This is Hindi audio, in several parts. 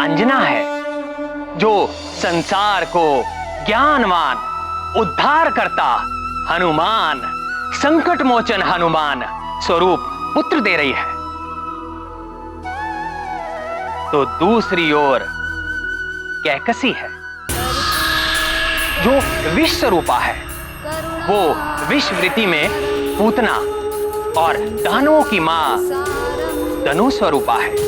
अंजना है, जो संसार को ज्ञानवान उद्धार करता हनुमान, संकट मोचन हनुमान स्वरूप पुत्र दे रही है। तो दूसरी ओर कैकसी है, जो विष स्वरूपा है। वो विषवृत्ति में पूतना और दानवों की मां धनु स्वरूपा है।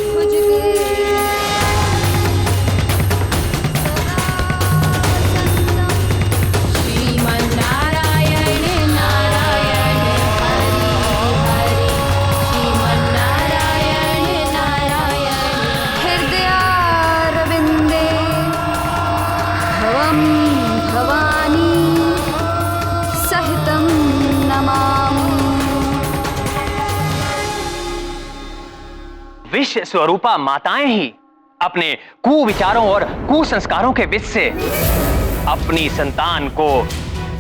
विष स्वरूपा माताएं ही अपने कुविचारों और कुसंस्कारों के विष से अपनी संतान को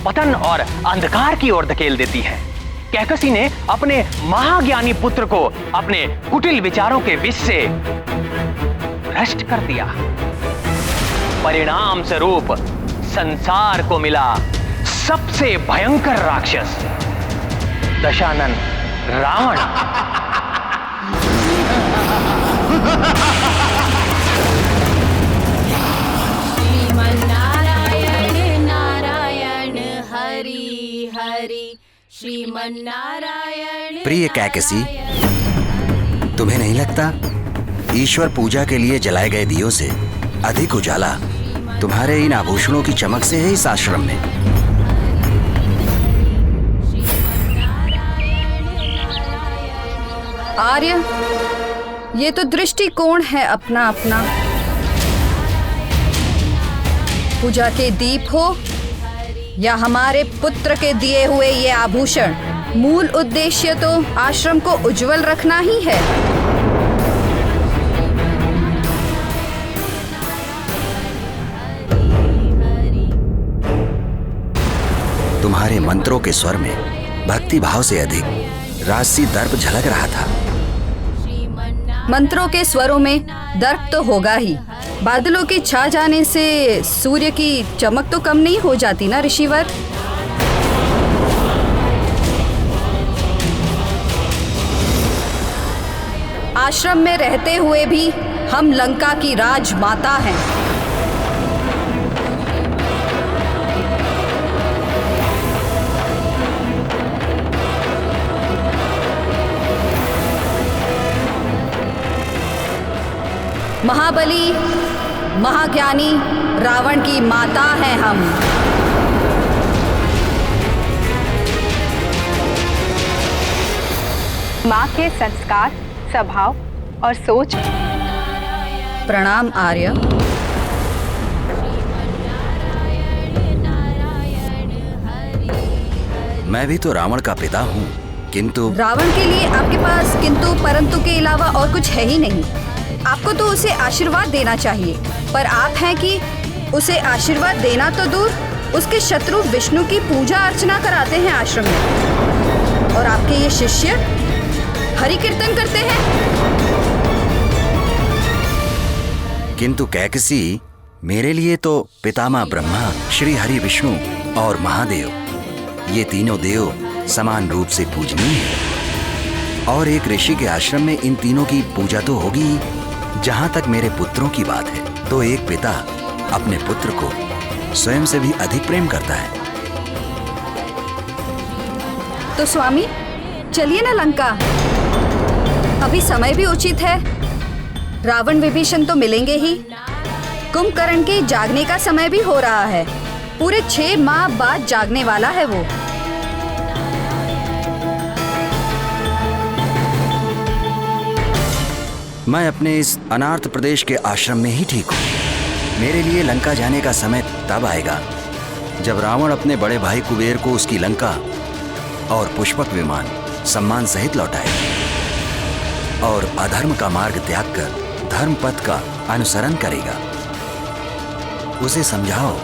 पतन और अंधकार की ओर धकेल देती हैं। कैकसी ने अपने महाज्ञानी पुत्र को अपने कुटिल विचारों के विष से भ्रष्ट कर दिया। परिणाम स्वरूप संसार को मिला सबसे भयंकर राक्षस, दशानन रावण। श्रीमन्नारायण नारायण हरि हरि श्रीमन्नारायण। प्रिय कैकसी, तुम्हें नहीं लगता ईश्वर पूजा के लिए जलाए गए दियों से अधिक उजाला तुम्हारे इन आभूषणों की चमक से है इस आश्रम में? आर्य, ये तो दृष्टिकोण है अपना अपना। पूजा के दीप हो या हमारे पुत्र के दिए हुए ये आभूषण, मूल उद्देश्य तो आश्रम को उज्जवल रखना ही है। तुम्हारे मंत्रों के स्वर में भक्ति भाव से अधिक राजसी दर्प झलक रहा था। मंत्रों के स्वरों में दर्प तो होगा ही। बादलों के छा जाने से सूर्य की चमक तो कम नहीं हो जाती ना ऋषिवर। आश्रम में रहते हुए भी हम लंका की राजमाता हैं। महाबली, महाज्ञानी रावण की माता हैं हम। माँ के संस्कार, स्वभाव और सोच। प्रणाम आर्य। मैं भी तो रावण का पिता हूँ, किंतु रावण के लिए आपके पास किंतु परंतु के अलावा और कुछ है ही नहीं। आपको तो उसे आशीर्वाद देना चाहिए, पर आप हैं कि उसे आशीर्वाद देना तो दूर, उसके शत्रु विष्णु की पूजा अर्चना कराते हैं आश्रम में। और आपके ये शिष्य हरि कीर्तन करते हैं। किंतु कैकसी, मेरे लिए तो पितामह ब्रह्मा, श्री हरि विष्णु और महादेव, ये तीनों देव समान रूप से पूजनीय हैं। और एक ऋषि के आश्रम में इन तीनों की पूजा तो होगी। जहां तक मेरे पुत्रों की बात है, तो एक पिता अपने पुत्र को स्वयं से भी अधिक प्रेम करता है। तो स्वामी, चलिए ना लंका। अभी समय भी उचित है। रावण विभीषण तो मिलेंगे ही। कुंभकर्ण के जागने का समय भी हो रहा है। पूरे 6 माह बाद जागने वाला है वो। मैं अपने इस अनार्थ प्रदेश के आश्रम में ही ठीक हूँ। मेरे लिए लंका जाने का समय तब आएगा जब रावण अपने बड़े भाई कुबेर को उसकी लंका और पुष्पक विमान सम्मान सहित लौटाए और अधर्म का मार्ग त्याग कर धर्म पथ का अनुसरण करेगा। उसे समझाओ,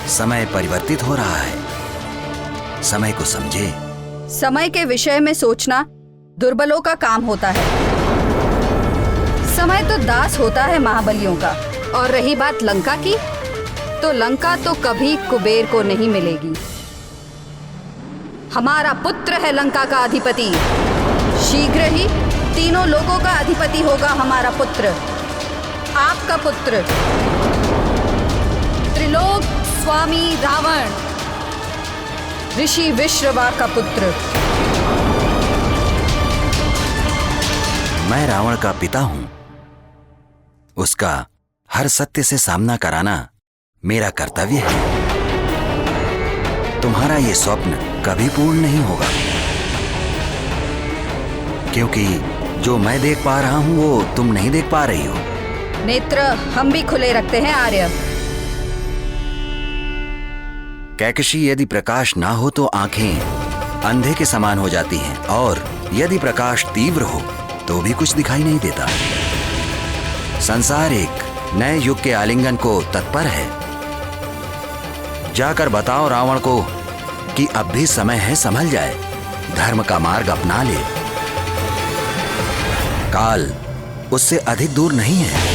समय परिवर्तित हो रहा है। समय को समझे। समय के विषय में सोचना दुर्बलों का काम होता है। समय तो दास होता है महाबलियों का। और रही बात लंका की, तो लंका तो कभी कुबेर को नहीं मिलेगी। हमारा पुत्र है लंका का अधिपति। शीघ्र ही तीनों लोगों का अधिपति होगा हमारा पुत्र, आपका पुत्र, त्रिलोक स्वामी रावण, ऋषि विश्रवा का पुत्र। मैं रावण का पिता हूं। उसका हर सत्य से सामना कराना मेरा कर्तव्य है। तुम्हारा ये स्वप्न कभी पूर्ण नहीं होगा, क्योंकि जो मैं देख पा रहा हूं वो तुम नहीं देख पा रही हो। नेत्र हम भी खुले रखते हैं आर्य। कैकशी, यदि प्रकाश ना हो तो आंखें अंधे के समान हो जाती हैं, और यदि प्रकाश तीव्र हो तो भी कुछ दिखाई नहीं देता। संसार एक नए युग के आलिंगन को तत्पर है। जाकर बताओ रावण को कि अब भी समय है, संभल जाए, धर्म का मार्ग अपना ले। काल उससे अधिक दूर नहीं है।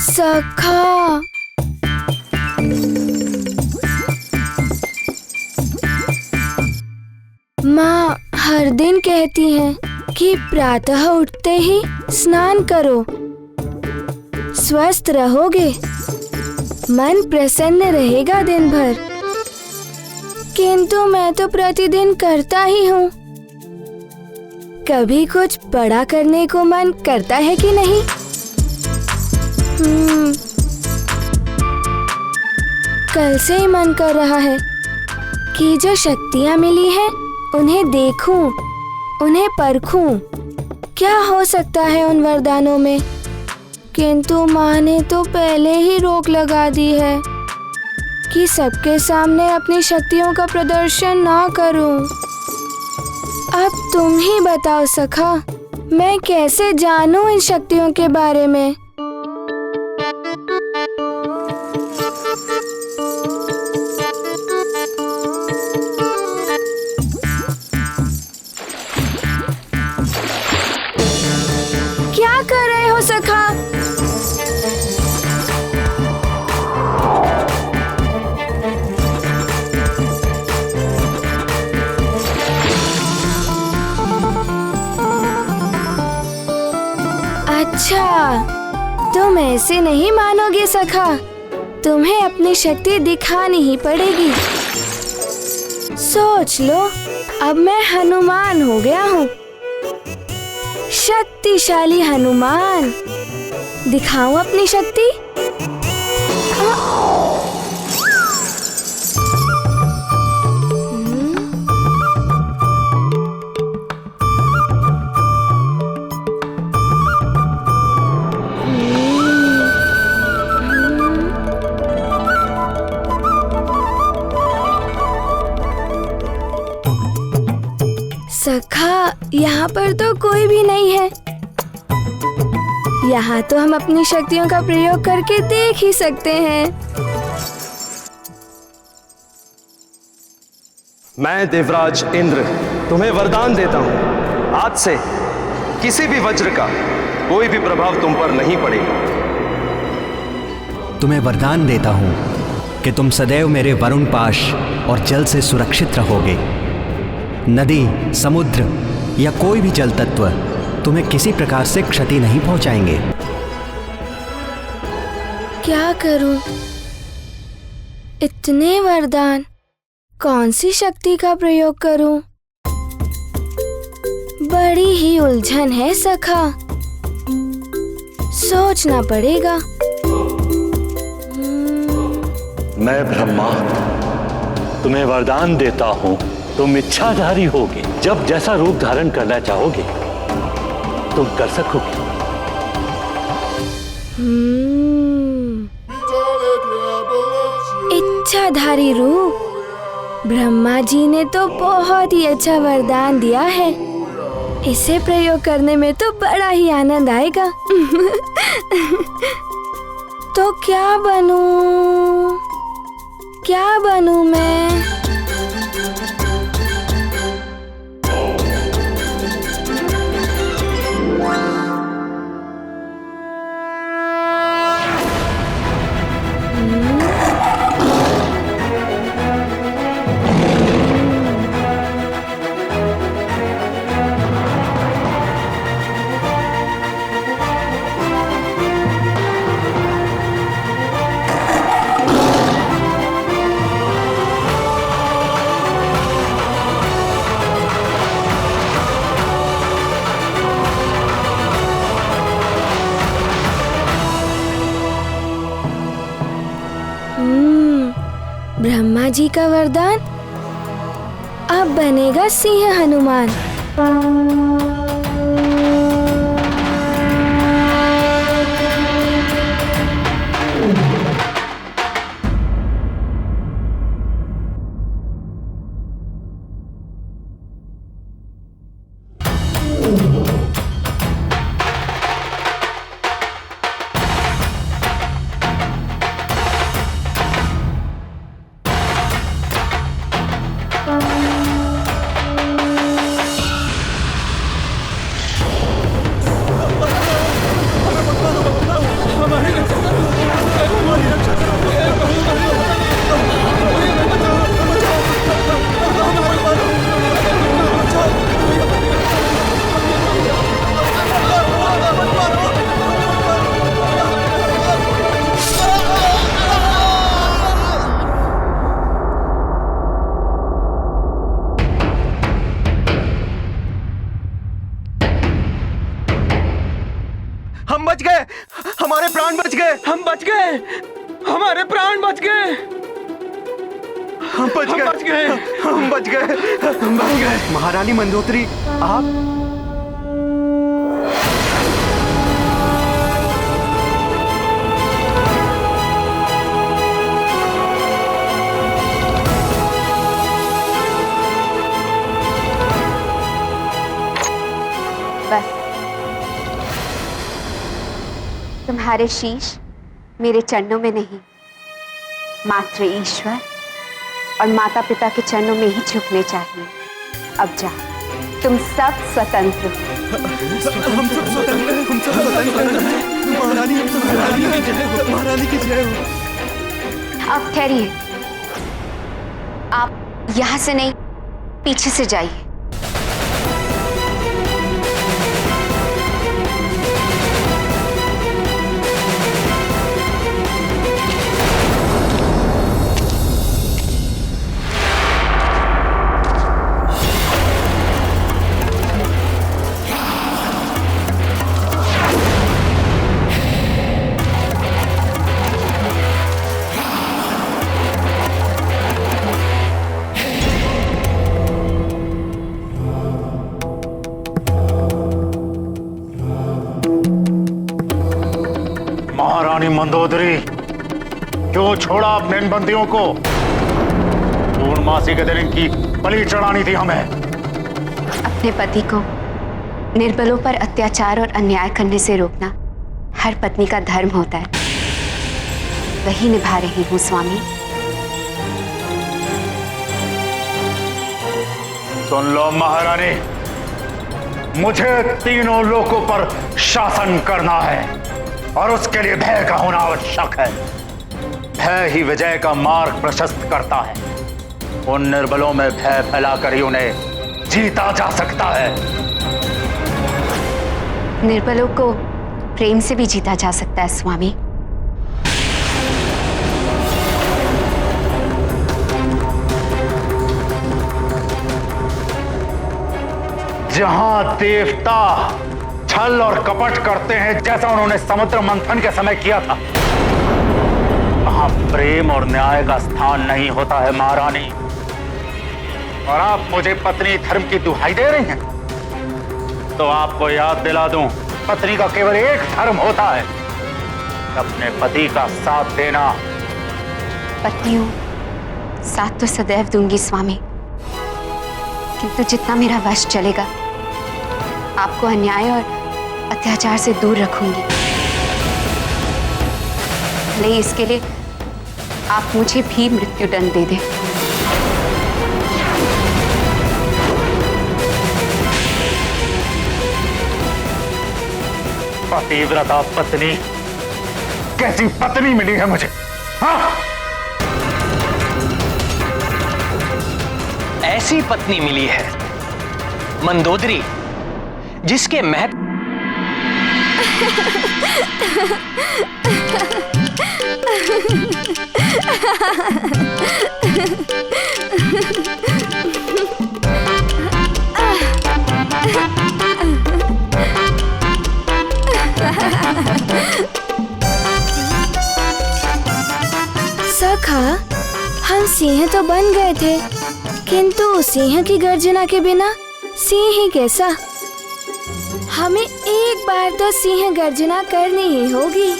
सखा, माँ हर दिन कहती हैं कि प्रातः उठते ही स्नान करो, स्वस्थ रहोगे, मन प्रसन्न रहेगा दिन भर। किंतु मैं तो प्रतिदिन करता ही हूँ। कभी कुछ बड़ा करने को मन करता है कि नहीं? कल से ही मन कर रहा है कि जो शक्तियाँ मिली हैं उन्हें देखूं, उन्हें परखूं, क्या हो सकता है उन वरदानों में। किंतु माँ ने तो पहले ही रोक लगा दी है कि सबके सामने अपनी शक्तियों का प्रदर्शन ना करूं। अब तुम ही बताओ सखा, मैं कैसे जानूं इन शक्तियों के बारे में? क्या कर रहे हो सखा? अच्छा, तुम ऐसे नहीं मानोगे सखा, तुम्हें अपनी शक्ति दिखानी ही पड़ेगी। सोच लो, अब मैं हनुमान हो गया हूँ, शक्तिशाली हनुमान। दिखाऊं अपनी शक्ति? सखा, यहाँ पर तो कोई भी नहीं है। यहाँ तो हम अपनी शक्तियों का प्रयोग करके देख ही सकते हैं। मैं देवराज इंद्र तुम्हें वरदान देता हूँ, आज से किसी भी वज्र का कोई भी प्रभाव तुम पर नहीं पड़ेगा। तुम्हें वरदान देता हूँ कि तुम सदैव मेरे वरुण पाश और जल से सुरक्षित रहोगे। नदी, समुद्र या कोई भी जल तत्व तुम्हें किसी प्रकार से क्षति नहीं पहुंचाएंगे। क्या करूं? इतने वरदान, कौन सी शक्ति का प्रयोग करूं? बड़ी ही उलझन है सखा, सोचना पड़ेगा। मैं ब्रह्मा तुम्हें वरदान देता हूँ, तुम इच्छाधारी होगे। जब जैसा रूप धारण करना चाहोगे तुम कर सकोगे। इच्छाधारी रूप। ब्रह्मा जी ने तो बहुत ही अच्छा वरदान दिया है। इसे प्रयोग करने में तो बड़ा ही आनंद आएगा। तो क्या बनूं मैं? ब्रह्मा जी का वरदान अब बनेगा सिंह हनुमान। हम बच गए, हमारे प्राण बच गए, हम बच गए, हमारे प्राण बच गए, हम बच गए, हम बच गए, हम बच गए। महारानी मंदोदरी, आप बस तुम्हारे शीश मेरे चरणों में नहीं, मात्र ईश्वर और माता पिता के चरणों में ही झुकने चाहिए। अब जा, तुम सब स्वतंत्र हो। हम सब स्वतंत्र हैं, हम सब स्वतंत्र हैं। महारानी की जय हो। अब ठहरिए, आप यहाँ से नहीं, पीछे से जाइए। महारानी मंदोदरी, क्यों छोड़ा अपने इन बंदियों को? पूर्णमासी के दिन इनकी बलि चढ़ानी थी हमें। अपने पति को निर्बलों पर अत्याचार और अन्याय करने से रोकना हर पत्नी का धर्म होता है। वही निभा रही हूँ स्वामी। सुन लो महारानी, मुझे तीनों लोकों पर शासन करना है और उसके लिए भय का होना आवश्यक है। भय ही विजय का मार्ग प्रशस्त करता है। उन निर्बलों में भय फैलाकर ही उन्हें जीता जा सकता है। निर्बलों को प्रेम से भी जीता जा सकता है स्वामी। जहां देवता छल और कपट करते हैं, जैसा उन्होंने समुद्र मंथन के समय किया था, वहां प्रेम और न्याय का स्थान नहीं होता है महारानी। और आप मुझे पत्नी धर्म की दुहाई दे रही हैं, तो आपको याद दिला दूं, पत्नी का केवल एक धर्म होता है, अपने पति का साथ देना। पत्नियों, साथ तो सदैव दूंगी स्वामी, किंतु जितना मेरा वश चलेगा आपको अन्याय और अत्याचार से दूर रखूंगी। भले ही इसके लिए आप मुझे भी मृत्युदंड दे दें। पतिव्रता पत्नी, कैसी पत्नी मिली है मुझे, हाँ? ऐसी पत्नी मिली है मंदोदरी जिसके महत्व सखा, हम सिंह तो बन गए थे, किंतु सिंह की गर्जना के बिना सिंह ही कैसा? हमें एक बार तो सिंह गर्जना करनी ही होगी।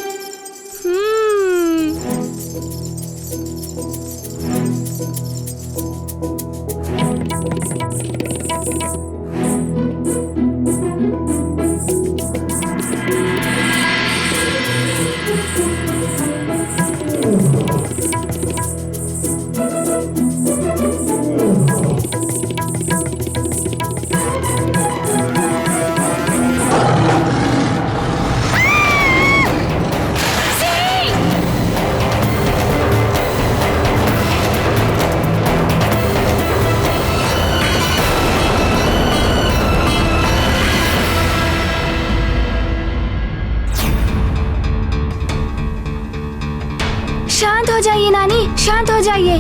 शांत हो जाइए नानी, शांत हो जाइए।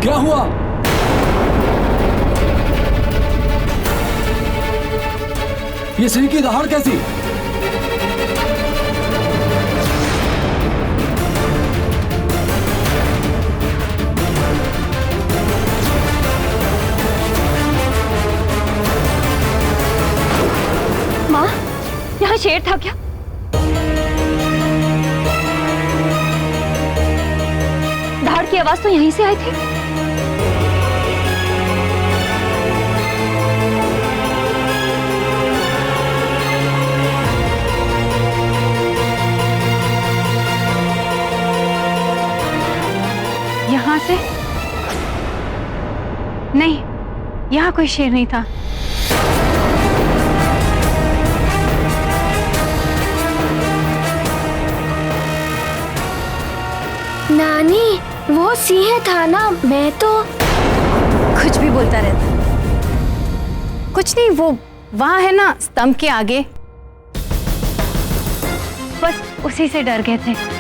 क्या हुआ? ये सिंह की दहाड़ कैसी? माँ, यहाँ शेर था क्या? दहाड़ की आवाज तो यहीं से आई थी। यहाँ से? नहीं, यहाँ कोई शेर नहीं था। नानी, वो सिंह था ना, मैं तो कुछ भी बोलता रहता। कुछ नहीं, वो वहाँ है ना स्तंभ के आगे, बस उसी से डर गए थे।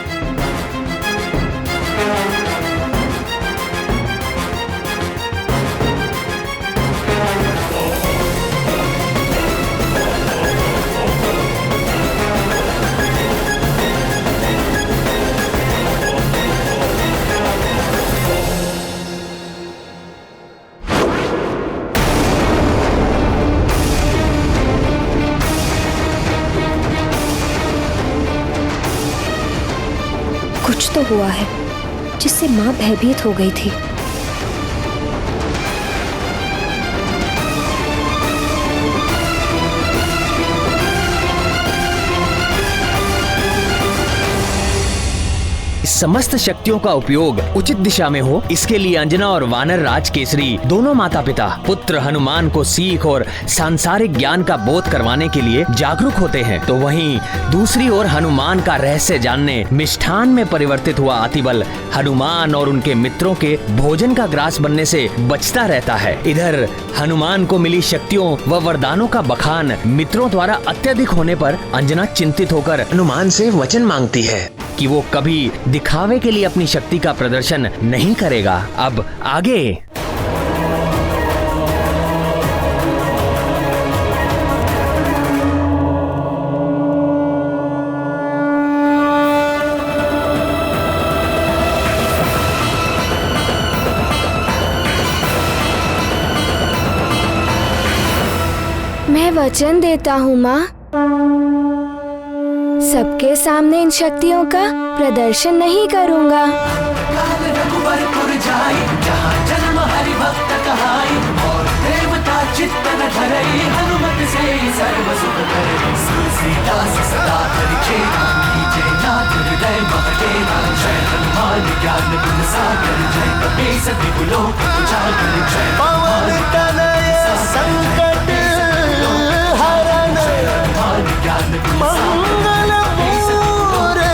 कुछ तो हुआ है जिससे माँ भयभीत हो गई थी। समस्त शक्तियों का उपयोग उचित दिशा में हो, इसके लिए अंजना और वानर राज केसरी दोनों माता पिता पुत्र हनुमान को सीख और सांसारिक ज्ञान का बोध करवाने के लिए जागरूक होते हैं। तो वहीं दूसरी ओर हनुमान का रहस्य जानने मिष्ठान में परिवर्तित हुआ अतिबल हनुमान और उनके मित्रों के भोजन का ग्रास बनने से बचता रहता है। इधर हनुमान को मिली शक्तियों व वरदानों का बखान मित्रों द्वारा अत्यधिक होने पर अंजना चिंतित होकर हनुमान से वचन मांगती है कि वो कभी दिखावे के लिए अपनी शक्ति का प्रदर्शन नहीं करेगा। अब आगे मैं वचन देता हूँ माँ, सबके सामने इन शक्तियों का प्रदर्शन नहीं करूंगा। पाँव